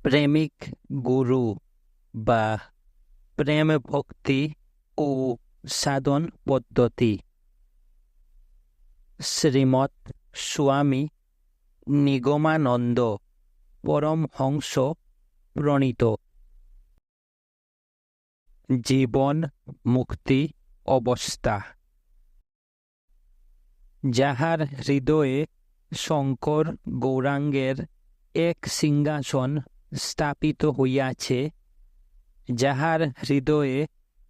প্রেমিক গুরু বা প্রেম ভক্তি ও সাধন পদ্ধতি। শ্রীমৎ স্বামী নিগমানন্দ পরমহংস প্রণীত জীবন মুক্তি অবস্থা। যাহার হৃদয়ে শঙ্কর গৌরাঙ্গের এক সিংহাসন স্থাপিত হইয়াছে, যাহার হৃদয়ে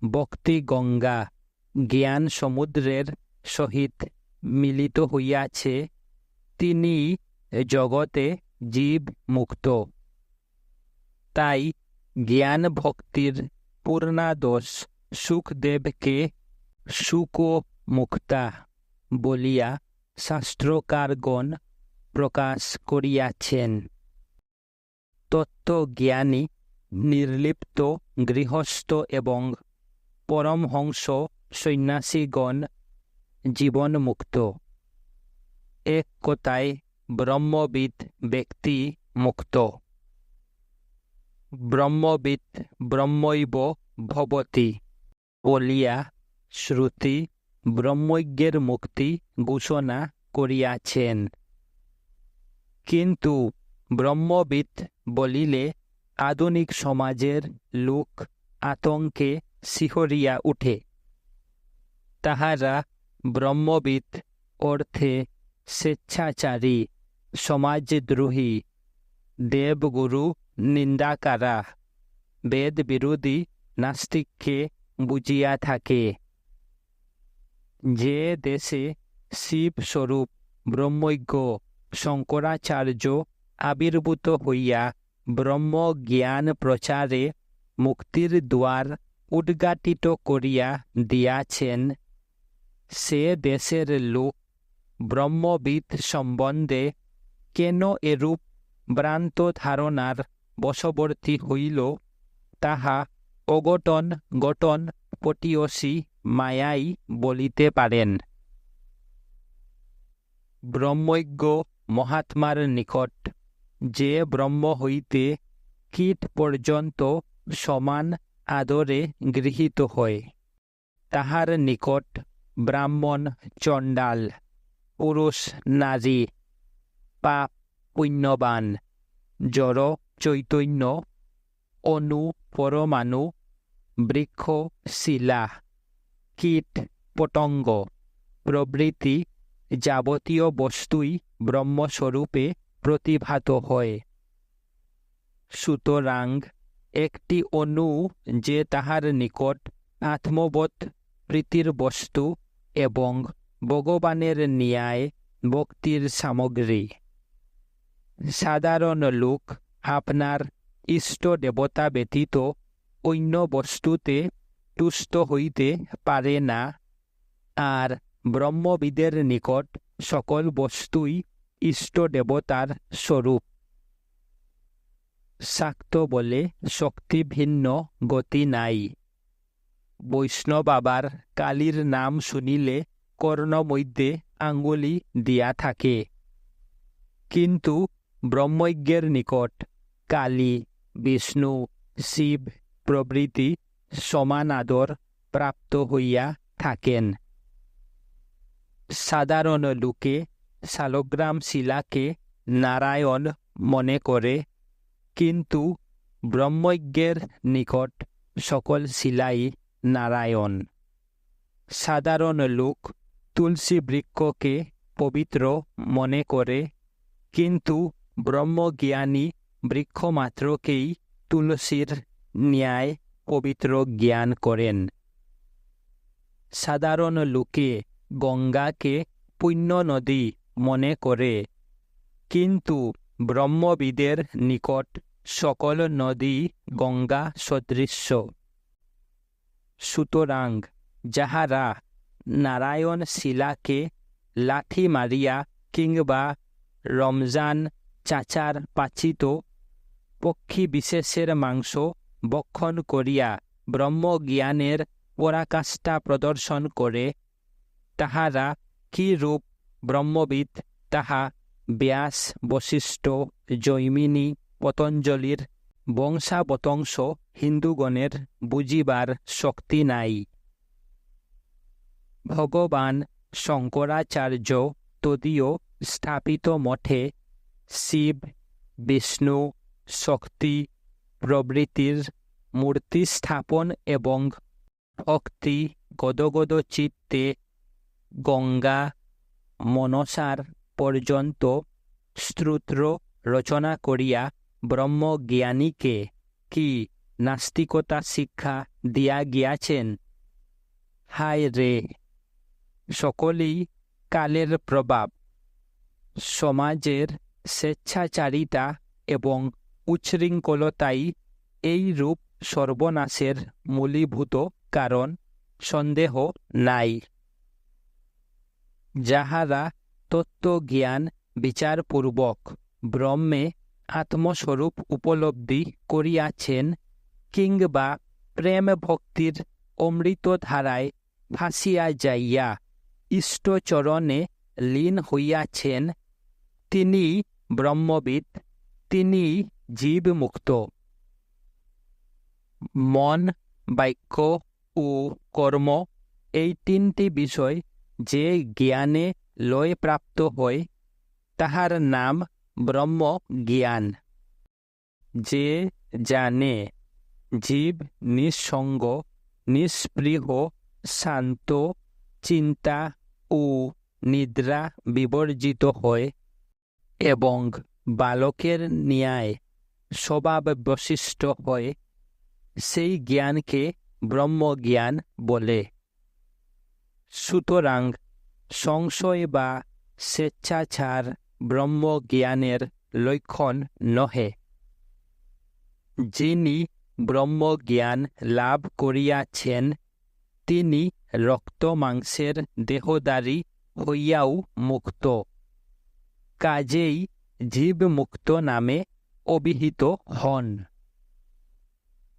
ভক্তি গঙ্গা জ্ঞান সমুদ্রের সহিত মিলিত হইয়াছে, তিনি জগতে জীব মুক্ত। তাই জ্ঞান ভক্তির পূর্ণাদোষ সুখদেবকে সুখ মুক্তা বলিয়া শাস্ত্রকারগণ প্রকাশ করিয়াছেন। তত্ত্বজ্ঞানী নির্লিপ্ত গৃহস্থ এবং পরমহংস সন্ন্যাসীগণ জীবনমুক্ত। এক কথায় ব্রহ্মবিদ ব্যক্তি মুক্ত। ব্রহ্মবিদ ব্রহ্মৈব ভবতি বলিয়া শ্রুতি ব্রহ্মজ্ঞের মুক্তি ঘোষণা করিয়াছেন। কিন্তু ব্রহ্মবিদ বলিলে আধুনিক সমাজের লোক আতঙ্কে শিহরিয়া উঠে। তাহারা ব্রহ্মবিদ অর্থে স্বেচ্ছাচারী, সমাজদ্রোহী, দেবগুরু নিন্দাকারা, বেদ বিরোধী নাস্তিককে বুঝিয়া থাকে। যে দেশে শিবস্বরূপ ব্রহ্মজ্ঞ শঙ্করাচার্য আবির্ভূত হইয়া ব্রহ্মজ্ঞান প্রচারে মুক্তির দ্বার উদ্ঘাটিত করিয়া দিয়াছেন, সে দেশের লোক ব্রহ্মবিদ সম্বন্ধে কেন এরূপ ভ্রান্ত ধারণার বশবর্তী হইল, তাহা অঘটন ঘটন পটীয়সী মায়াই বলিতে পারেন। ব্রহ্মজ্ঞ মহাত্মার নিকট যে ব্রহ্ম হইতে কীট পর্যন্ত সমান আদরে গৃহীত হয়, তাহার নিকট ব্রাহ্মণ চণ্ডাল, পুরুষ নারী, পাপ পুণ্যবান, জড় চৈতন্য, অণু পরমাণু, বৃক্ষ শিলা, কীট পতঙ্গ প্রভৃতি যাবতীয় বস্তুই ব্রহ্মস্বরূপে প্রতিভাত হয়। সুতরাং একটি অণু যে তাহার নিকট আত্মবোধ প্রীতির বস্তু এবং ভগবানের ন্যায় ভক্তির সামগ্রী। সাধারণ লোক আপনার ইষ্ট দেবতা ব্যতীত অন্য বস্তুতে তুষ্ট হইতে পারে না, আর ব্রহ্মবিদের নিকট সকল বস্তুই ইষ্ট দেবতার স্বরূপ। শাক্ত বলে শক্তি ভিন্ন গতি নাই। বৈষ্ণব আবার কালীর নাম শুনিলে কর্ণ মধ্যে আঙ্গুলি দিয়া থাকে। কিন্তু ব্রহ্মজ্ঞের নিকট কালী, বিষ্ণু, শিব প্রভৃতি সমান আদর প্রাপ্ত হইয়া থাকেন। সাধারণ লোকে শালগ্রাম শিলাকে নারায়ণ মনে করে, কিন্তু ব্রহ্মজ্ঞের নিকট সকল শিলাই নারায়ণ। সাধারণ লোক তুলসী বৃক্ষকে পবিত্র মনে করে, কিন্তু ব্রহ্মজ্ঞানী বৃক্ষমাত্রকেই তুলসীর ন্যায় পবিত্র জ্ঞান করেন। সাধারণ লোকে গঙ্গাকে পুণ্য নদী মনে করে, কিন্তু ব্রহ্মবিদের নিকট সকল নদী গঙ্গা সদৃশ্য। সুতরাং যাহারা নারায়ণ শিলাকে লাঠি মারিয়া কিংবা রমজান চাচার পাচিত পক্ষী বিশেষের মাংস ভক্ষণ করিয়া ব্রহ্মজ্ঞানের পরাকাষ্ঠা প্রদর্শন করে, তাহারা কি রূপ ব্রহ্মবিদ তাহা ব্যাস, বশিষ্ঠ, জৈমিনী, পতঞ্জলির বংশাবতংশ হিন্দুগণের বুঝিবার শক্তি নাই। ভগবান শঙ্করাচার্য তদীয় স্থাপিত মঠে শিব, বিষ্ণু, শক্তি প্রভৃতির মূর্তি স্থাপন এবং ভক্তি গদগদ চিত্তে গঙ্গা মনসার পর্যন্ত স্তোত্র রচনা করিয়া ব্রহ্মজ্ঞানীকে কি নাস্তিকতা শিক্ষা দিয়া গিয়াছেন? হায় রে! সকলেই কালের প্রভাব। সমাজের স্বেচ্ছাচারিতা এবং উচ্ছৃঙ্খলতাই এই রূপ সর্বনাশের মূলীভূত কারণ, সন্দেহ নাই। যাহারা তত্ত্বজ্ঞান বিচারপূর্বক ব্রহ্মে আত্মস্বরূপ উপলব্ধি করিয়াছেন কিংবা প্রেম ভক্তির অমৃতধারায় ভাসিয়া যাইয়া ইষ্টচরণে লীন হইয়াছেন, তিনি ব্রহ্মবিদ, তিনি জীবমুক্ত। মন, বাক্য ও কর্ম এই তিনটি বিষয় যে জ্ঞানে লয়প্রাপ্ত হয়, তাহার নাম ব্রহ্মজ্ঞান। যে জানে জীব নিঃসঙ্গ, নিস্পৃহ, শান্ত, চিন্তা ও নিদ্রা বিবর্জিত হয় এবং বালকের ন্যায় স্বভাববশিষ্ট হয়, সেই জ্ঞানকে ব্রহ্মজ্ঞান বলে। সুতরাং সংশয় বা স্বেচ্ছাচার ব্রহ্মজ্ঞানের লক্ষণ নহে। যিনি ব্রহ্মজ্ঞান লাভ করিয়াছেন, তিনি রক্ত মাংসের দেহধারী হইয়াও মুক্ত, কাজেই জীবমুক্ত নামে অভিহিত হন।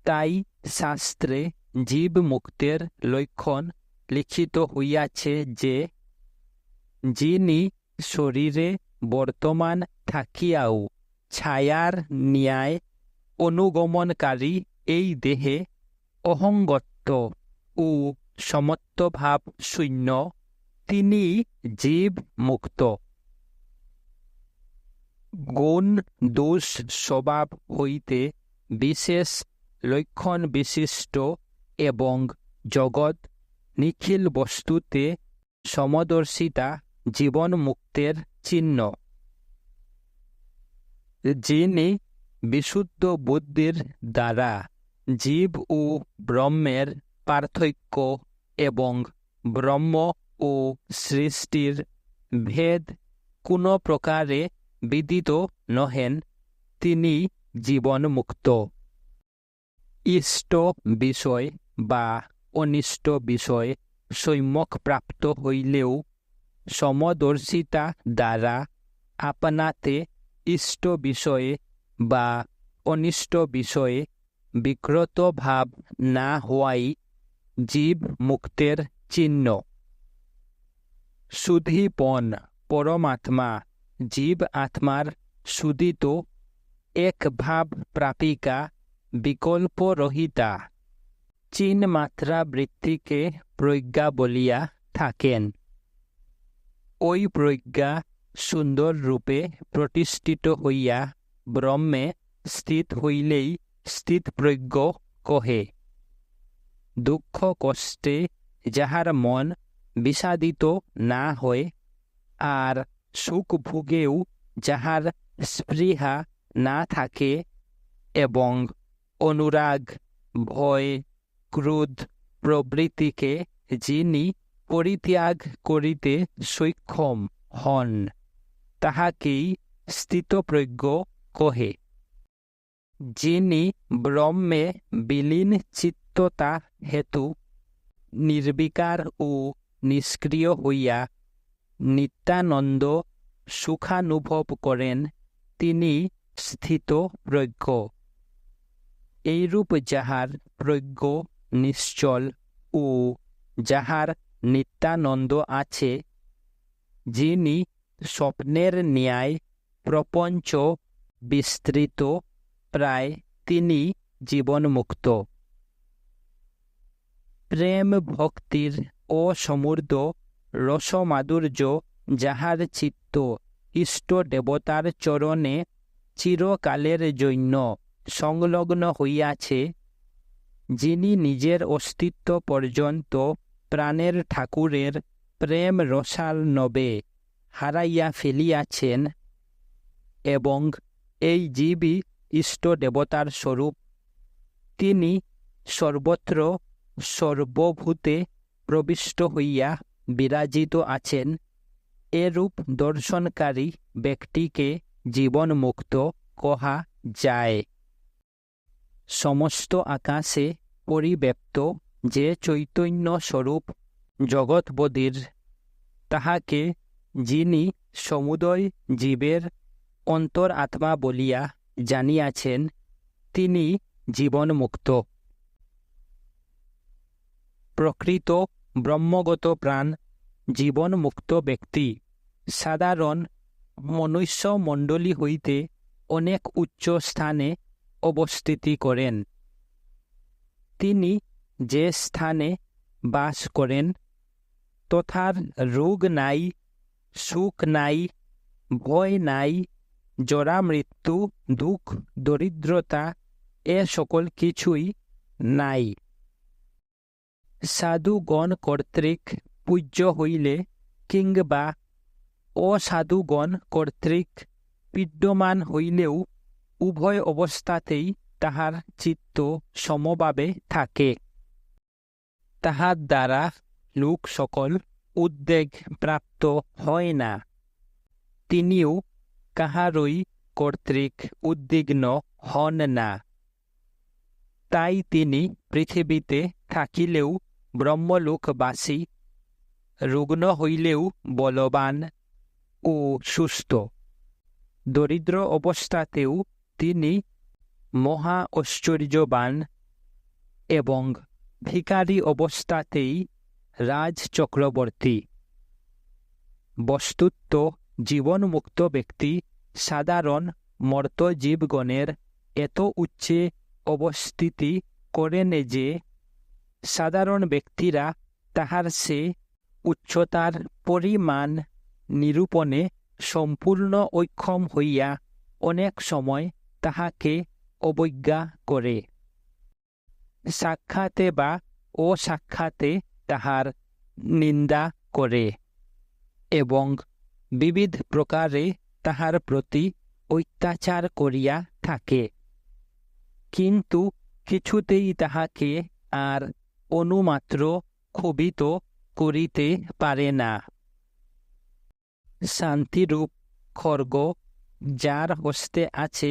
তাই শাস্ত্রে জীবমুক্তের লক্ষণ লিখিত হইয়াছে যে, যিনি শরীরে বর্তমান থাকিয়াও ছায়ার ন্যায় অনুগমনকারী এই দেহে অহংগত্ব ও সমত্বভাব শূন্য, তিনি জীব মুক্ত। গুণ দোষ স্বভাব হইতে বিশেষ লক্ষণ বিশিষ্ট এবং জগৎ নিখিল বস্তুতে সমদর্শিতা জীবন মুক্তের চিহ্ন। যিনি বিশুদ্ধ বুদ্ধির দ্বারা জীব ও ব্রহ্মের পার্থক্য এবং ব্রহ্ম ও সৃষ্টির ভেদ কোনো প্রকারে বিদিত নহেন, তিনি জীবন মুক্ত। ইষ্ট বিষয় বা অনিষ্ট বিষয় সম্যক প্রাপ্ত হইলেও সমদর্শিতা দ্বারা আপনাতে ইষ্ট বিষয়ে বা অনিষ্ট বিষয়ে বিকৃত ভাব না হওয়াই জীব মুক্তের চিহ্ন। সুধীপন পরমাত্মা জীব আত্মার সুদিত এক ভাব প্রাপিকা বিকল্পরহিতা চিন্মাত্রা বৃত্তিকে প্রজ্ঞা বলিয়া থাকেন। ওই প্রজ্ঞা সুন্দর রূপে প্রতিষ্ঠিত হইয়া ব্রহ্মে স্থিত হইলেই স্থিতপ্রজ্ঞ কহে। দুঃখ কষ্টে যাহার মন বিষাদিত না হয়, আর সুখ ভোগেও যাহার স্পৃহা না থাকে এবং অনুরাগ, ভয়, ক্রোধ প্রভৃতিকে যিনি পরিত্যাগ করিতে সক্ষম হন, তাহাকেই স্থিতপ্রজ্ঞ কহে। যিনি ব্রহ্মে বিলীন চিত্ততা হেতু নির্বিকার ও নিষ্ক্রিয় হইয়া নিত্যানন্দ সুখানুভব করেন, তিনি স্থিতপ্রজ্ঞ। এইরূপ যাহার প্রজ্ঞ নিশ্চল ও যাহার নিত্যানন্দ আছে, যিনি স্বপ্নের ন্যায় প্রপঞ্চ বিস্তৃত প্রায় তিনি জীবনমুক্ত। প্রেম ভক্তির অসমুদ্র রসমাধুর্য যাহার চিত্ত ইষ্ট দেবতার চরণে চিরকালের জন্য সংলগ্ন হইয়াছে, যিনি নিজের অস্তিত্ব পর্যন্ত প্রাণের ঠাকুরের প্রেম রসার্ণবে হারাইয়া ফেলিয়াছেন, এবং এই জীবই ইষ্ট দেবতার স্বরূপ। তিনি সর্বত্র সর্বভূতে প্রবিষ্ট হইয়া বিরাজিত আছেন। এরূপ দর্শনকারী ব্যক্তিকে জীবনমুক্ত কহা যায়। সমস্ত আকাশে পরিব্যাপ্ত যে চৈতন্য স্বরূপ জগৎবদ্বীর, তাহাকে যিনি সমুদয় জীবের অন্তর আত্মা বলিয়া জানিয়াছেন, তিনি জীবনমুক্ত। প্রকৃত ব্রহ্মগত প্রাণ জীবনমুক্ত ব্যক্তি সাধারণ মনুষ্যমণ্ডলী হইতে অনেক উচ্চ স্থানে অবস্থিতি করেন। তিনি যে স্থানে বাস করেন তথার রোগ নাই, সুখ নাই, ভয় নাই, জরা মৃত্যু, দুঃখ দরিদ্রতা এ সকল কিছুই নাই। সাধুগণ কর্তৃক পূজ্য হইলে কিংবা অসাধুগণ কর্তৃক বিদ্যমান হইলেও উভয় অবস্থাতেই তাহার চিত্ত সমভাবে থাকে। তাহার দ্বারা লোক সকল উদ্বেগ প্রাপ্ত হয় না। তিনিও কাহারই কর্তৃক উদ্বিগ্ন হন না। তাই তিনি পৃথিবীতে থাকিলেও ব্রহ্মলোকবাসী, রুগ্ন হইলেও বলবান ও সুস্থ। দরিদ্র অবস্থাতেও তিনি মহা ঐশ্বর্যবান এবং ভিখারী অবস্থাতেই রাজচক্রবর্তী। বস্তুত জীবনমুক্ত ব্যক্তি সাধারণ মর্ত্যজীবগণের এত উচ্চে অবস্থিতি করেন যে সাধারণ ব্যক্তিরা তাহার সে উচ্চতার পরিমাণ নিরূপণে সম্পূর্ণ অক্ষম হইয়া অনেক সময় তাহাকে অবজ্ঞা করে। সাক্ষাতে বা অসাক্ষাতে তাহার নিন্দা করে এবং বিবিধ প্রকারে তাহার প্রতি অত্যাচার করিয়া থাকে, কিন্তু কিছুতেই তাহাকে আর অনুমাত্র ক্ষোভিত করিতে পারে না। শান্তিরূপ খড়গ যার হস্তে আছে,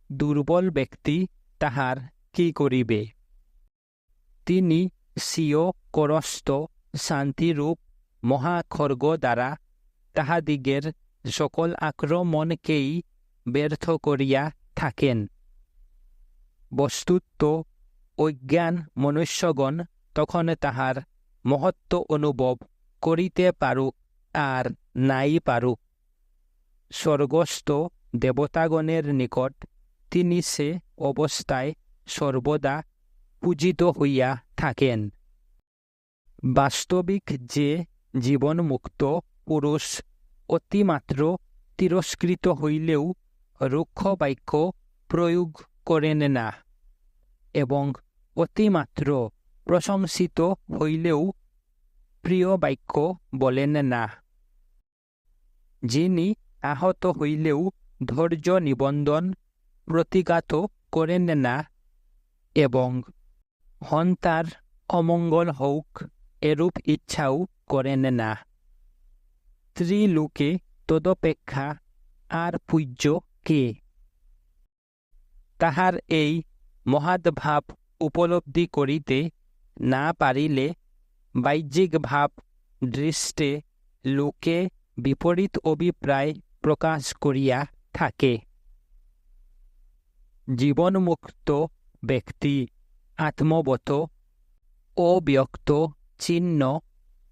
দুর্বল ব্যক্তি তাহার কি করিবে? তিনি স্বীয় করস্থ শান্তিরূপ মহাখড়গ দ্বারা তাহাদিগের সকল আক্রমণকেই ব্যর্থ করিয়া থাকেন। বস্তুত অজ্ঞান মনুষ্যগণ তখন তাহার মহত্ব অনুভব করিতে পারুক আর নাই পারুক, স্বর্গস্থ দেবতাগণের নিকট তিনি সে অবস্থায় সর্বদা পূজিত হইয়া থাকেন। বাস্তবিক যে জীবনমুক্ত পুরুষ অতিমাত্র তিরস্কৃত হইলেও রুক্ষ বাক্য প্রয়োগ করেন না এবং অতিমাত্র প্রশংসিত হইলেও প্রিয় বাক্য বলেন না, যিনি আহত হইলেও ধৈর্য নিবন্ধন প্রতিঘাত করেন না এবং হন্তার অমঙ্গল হউক এরূপ ইচ্ছাও করেন না, ত্রিলোকে তদপেক্ষা আর পূজ্য কে? তাহার এই মহৎ ভাব উপলব্ধি করিতে না পারিলে বাহ্যিক ভাব দৃষ্টে লোকে বিপরীত অভিপ্রায় প্রকাশ করিয়া থাকে। জীবনমুক্ত ব্যক্তি আত্মবত, অব্যক্ত, চিহ্ন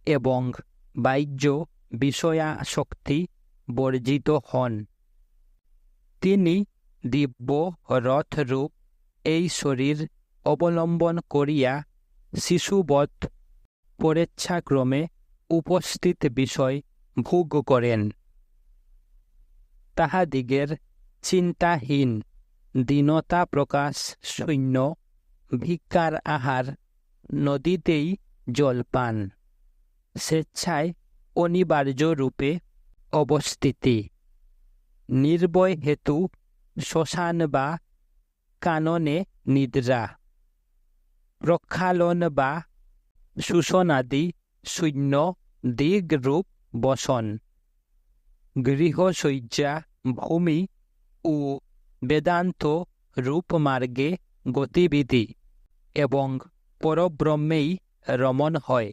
এবং বাহ্য বিষয়াসক্তি বর্জিত হন। তিনি দিব্য রথরূপ এই শরীর অবলম্বন করিয়া শিশুবৎ পরেচ্ছাক্রমে উপস্থিত বিষয় ভোগ করেন। তাহাদিগের চিন্তাহীন দীনতা প্রকাশ শূন্য, ভিক্ষার আহার, নদীতেই জলপান, স্বেচ্ছায় অনিবার্য রূপে অবস্থিতি, নির্ভয় হেতু শ্মশান বা কাননে নিদ্রা, প্রক্ষালন বা শোষণাদি শূন্য দিগরূপ বসন, গৃহশয্যা ভূমি ও বেদান্ত রূপমার্গে গতিবিধি এবং পরব্রহ্মেই রমণ হয়।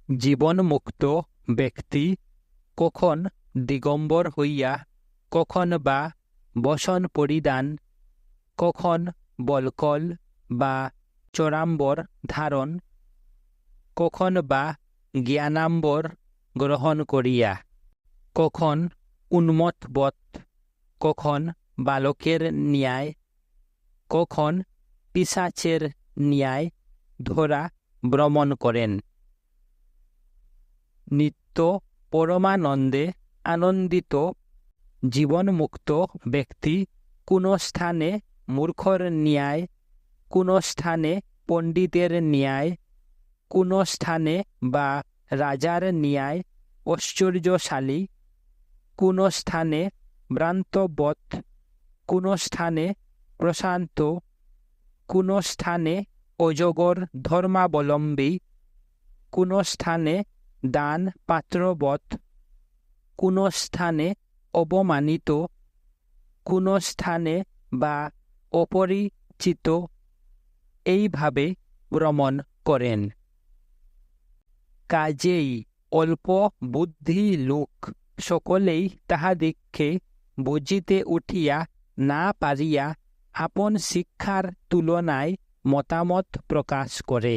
জীবনমুক্ত ব্যক্তি কখন দিগম্বর হইয়া, কখন বা বসন পরিধান, কখন বলকল বা চরাম্বর ধারণ, কখন বা জ্ঞানাম্বর গ্রহণ করিয়া, কখন উন্মত্তবৎ, কখন বালকের ন্যায়, কখন পিশাচের ন্যায় ধরা ভ্রমণ করেন। নিত্য পরমানন্দে আনন্দিত জীবনমুক্ত ব্যক্তি কোন স্থানে মূর্খর ন্যায়, কোন স্থানে পণ্ডিতের ন্যায়, কোন স্থানে বা রাজার ন্যায় ঐশ্বর্যশালী, কোন স্থানে ভ্রান্তবৎ, কোন স্থানে প্রশান্ত, কোন স্থানে অজগর ধর্মাবলম্বী, কোন স্থানে দান পাত্রবৎ, কোন স্থানে অবমানিত, কোন স্থানে বা অপরিচিত, এইভাবে ভ্রমণ করেন। কাজেই অল্প বুদ্ধি লোক সকলেই তাহাদিগকে বুঝিতে উঠিয়া না পারিয়া আপন শিক্ষার তুলনায় মতামত প্রকাশ করে।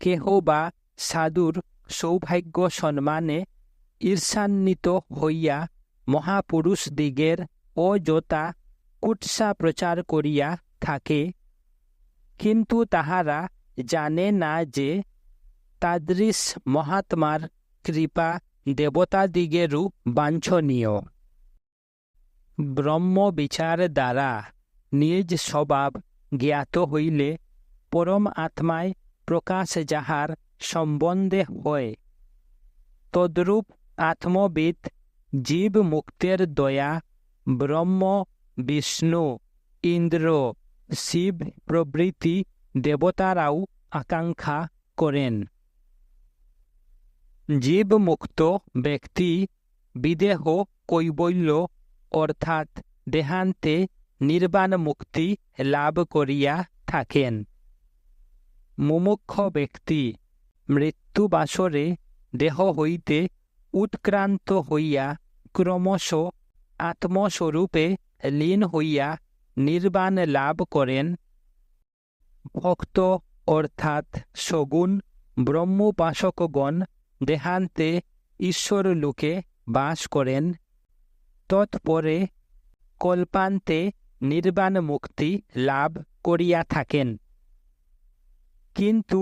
কেহ বা সাধুর সৌভাগ্য সম্মানে ঈর্ষান্বিত হইয়া মহাপুরুষদিগের অযথা কুৎসা প্রচার করিয়া থাকে, কিন্তু তাহারা জানে না যে তাদৃশ মহাত্মার কৃপা দেবতাদিগেরও বাঞ্ছনীয়। ব্রহ্মবিচার দ্বারা নিজ স্বভাব জ্ঞাত হইলে পরম আত্মায় প্রকাশ যাহার সম্বন্ধে হয়, তদ্রূপ আত্মবিদ জীব মুক্তের দয়া ব্রহ্ম, বিষ্ণু, ইন্দ্র, শিব প্রভৃতি দেবতারাও আকাঙ্ক্ষা করেন। জীবমুক্ত ব্যক্তি বিদেহ কৈবল্য অর্থাৎ দেহান্তে নির্বাণ মুক্তি লাভ করিয়া থাকেন। মুমুক্ষু ব্যক্তি মৃত্যুবাসরে দেহ হইতে উৎক্রান্ত হইয়া ক্রমশ আত্মস্বরূপে লীন হইয়া নির্বাণ লাভ করেন। ভক্ত অর্থাৎ সগুণ ব্রহ্মোপাসকগণ দেহান্তে ঈশ্বরলোকে বাস করেন, তৎপরে কল্পান্তে নির্বাণ মুক্তি লাভ করিয়া থাকেন। কিন্তু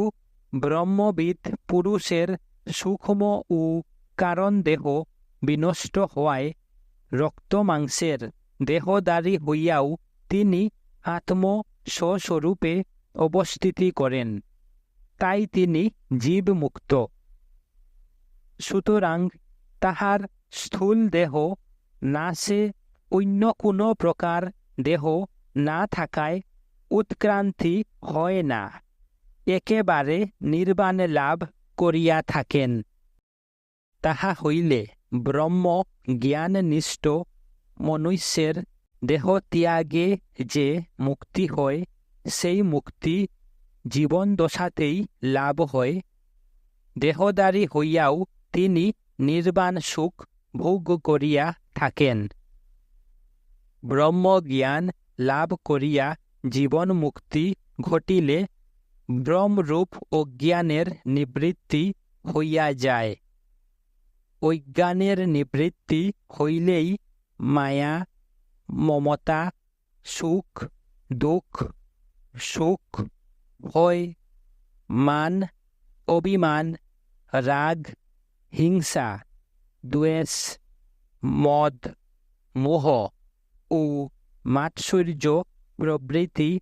ব্রহ্মবিদ পুরুষের সূক্ষ্ম ও কারণ দেহ বিনষ্ট হওয়ায় রক্তমাংসের দেহধারী হইয়াও তিনি আত্ম স্বস্বরূপে অবস্থিতি করেন, তাই তিনি জীবমুক্ত। সুতরাং তাহার স্থূল দেহ নাশে অন্য কোনো প্রকার দেহ না থাকায় উৎক্রান্তি হয় না, একেবারে নির্বাণ লাভ করিয়া থাকেন। তাহা হইলে ব্রহ্ম জ্ঞাননিষ্ঠ মনুষ্যের দেহ ত্যাগে যে মুক্তি হয়, সেই মুক্তি জীবন দশাতেই লাভ হয়। দেহধারী হইয়াও তিনি নির্বাণ সুখ ভোগ করিয়া থাকেন। ব্রহ্মজ্ঞান লাভ করিয়া জীবন মুক্তি ঘটিলে ব্রহ্মরূপ অজ্ঞানের নিবৃত্তি হইয়া যায়। অজ্ঞানের নিবৃত্তি হইলেই মায়া, মমতা, সুখ, দুঃখ, সুখ, ভয়, মান, অভিমান, রাগ, হিংসা, দ্বেষ, মদ, মোহ ও মাৎসর্য প্রভৃতি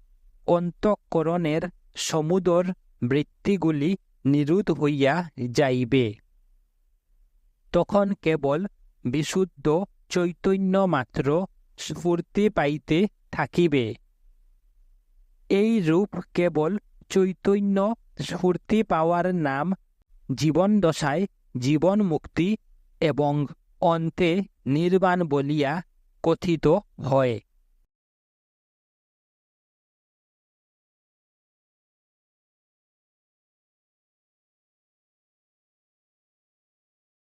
অন্তঃকরণের সমুদর বৃত্তিগুলি নিরুদ্ধ হইয়া যাইবে। তখন কেবল বিশুদ্ধ চৈতন্য মাত্র স্ফূর্তি পাইতে থাকিবে। এই রূপ কেবল চৈতন্য স্ফূর্তি পাওয়ার নাম জীবন দশায় জীবন মুক্তি এবং অন্তে নির্বাণ বলিয়া কথিত হয়।